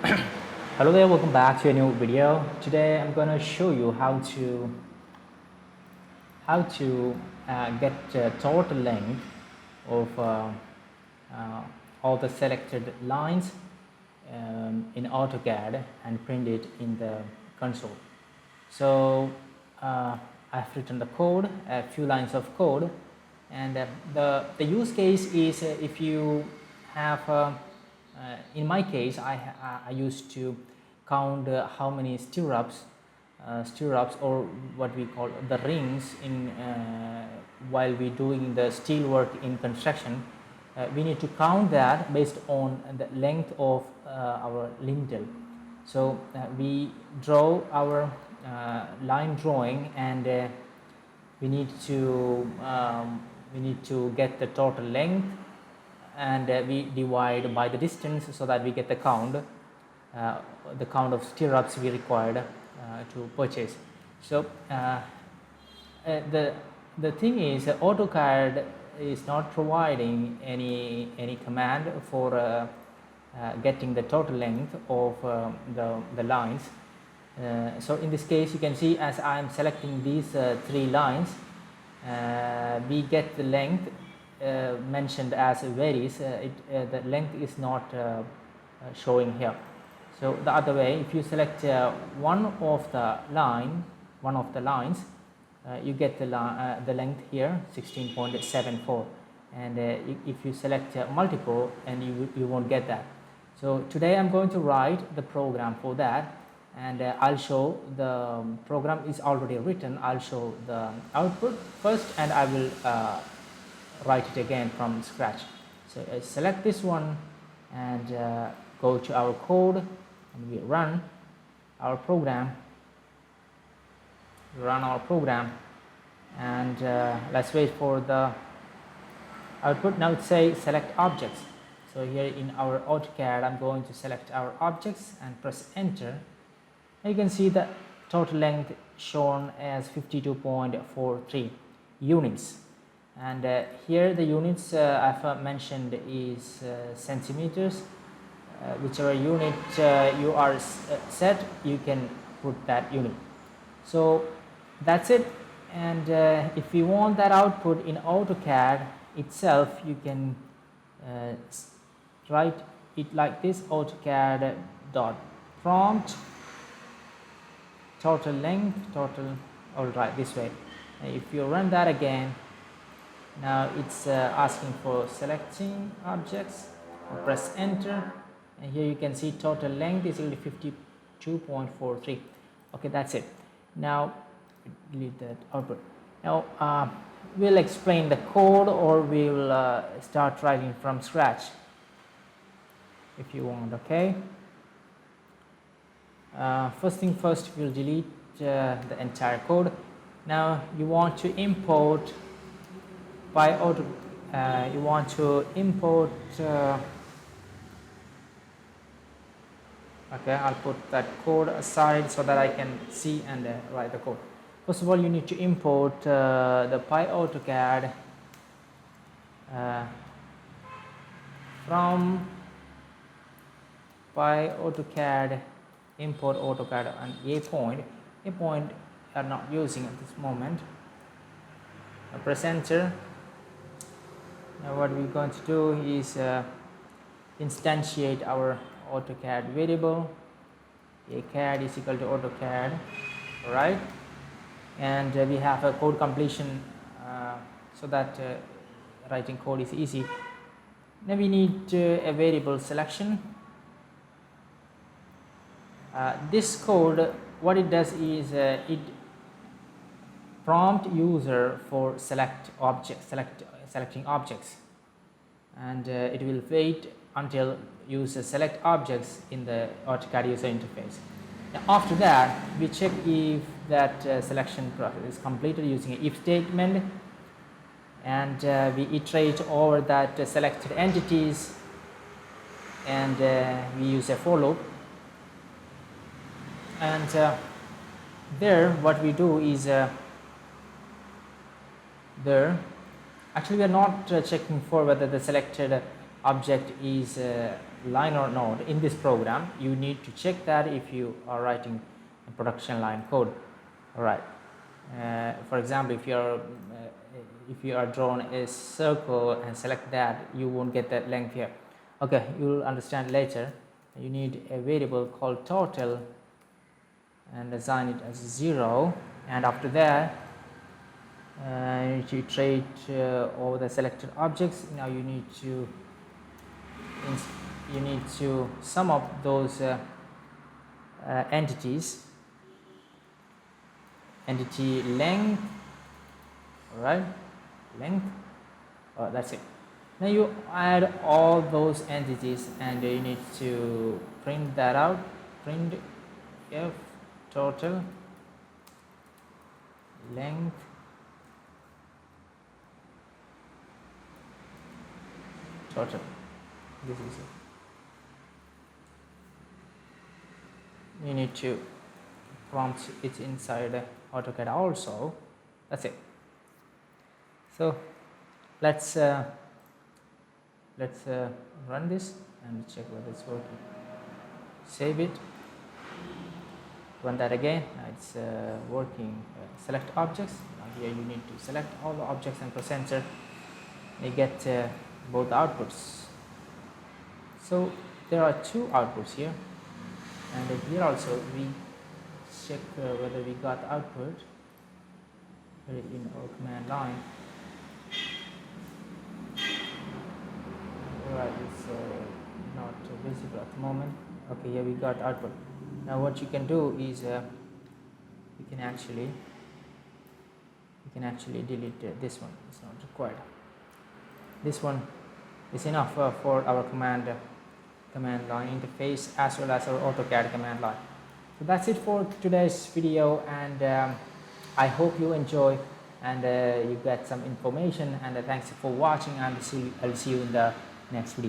Hello there, welcome back to a new video. Today I'm going to show you how to get total length of all the selected lines in AutoCAD and print it in the console. So I've written the code, a few lines of code, and the use case is if you have in my case I used to count how many stirrups or what we call the rings in while we doing the steel work in construction. We need to count that based on the length of our lintel. So we draw our line drawing, and we need to get the total length, and we divide by the distance so that we get the count of stirrups we required to purchase. So the thing is, AutoCAD is not providing any command for getting the total length of the lines. So in this case, you can see as I am selecting these three lines, we get the length mentioned as varies. The length is not showing here. So the other way, if you select one of the lines, you get the length here 16.74, and if you select multiple, and you won't get that. So today I'm going to write the program for that, and I'll show the program is already written. I'll show the output first, and I will write it again from scratch. So I select this one and go to our code, and we run our program. And let's wait for the output. Now it says select objects. So here in our AutoCAD, I'm going to select our objects and press enter. Now you can see the total length shown as 52.43 units, and here the units I've mentioned is centimeters. Whichever unit you are set, you can put that unit. So that's it. And if you want that output in AutoCAD itself, you can write it like this: AutoCAD dot prompt total length total. All right, this way. If you run that again, now it's asking for selecting objects. Press enter, and here you can see total length is equal to 52.43. okay, that's it. Now delete that output. Now we'll explain the code, or we will start writing from scratch if you want. Okay, first thing first, we'll delete the entire code. Now you want to import by auto you want to import okay, I'll put that code aside so that I can see and write the code. First of all, you need to import the PyAutoCAD from PyAutoCAD import AutoCAD and a point are not using at this moment. Now press enter. Now what we're going to do is instantiate our AutoCAD variable. ACAD is equal to AutoCAD. All right, and we have a code completion so that writing code is easy. Now we need a variable selection. This code, what it does is it prompt user for selecting objects, and it will wait until user select objects in the AutoCAD user interface. Now after that, we check if that selection process is completed using an if statement, and we iterate over that selected entities, and we use a for loop. And there what we do is actually we are not checking for whether the selected object is line or not in this program, you need to check that if you are writing a production line code. All right. For example, if you are drawn a circle and select that, you won't get that length here. Okay, you'll understand later. You need a variable called total and assign it as 0, and after that you iterate over the selected objects. Now you need to sum up those entities, entity length, right, length, that's it. Now you add all those entities and you need to print that out. Print f total length total. This is it. You need to prompt it inside AutoCAD also. That's it. So let's run this and check whether it's working. Save it, run that again. Now it's working. Select objects. Now here you need to select all the objects and press enter. You get both outputs. So there are two outputs here, and here also we check whether we got output in our command line. Right, it's not visible at the moment. Okay, here we got output. Now what you can do is you can actually delete this one. It's not required. This one is enough for our command line interface as well as our AutoCAD command line. So that's it for today's video, and I hope you enjoy and you get some information, and thanks for watching, and I'll see you in the next video.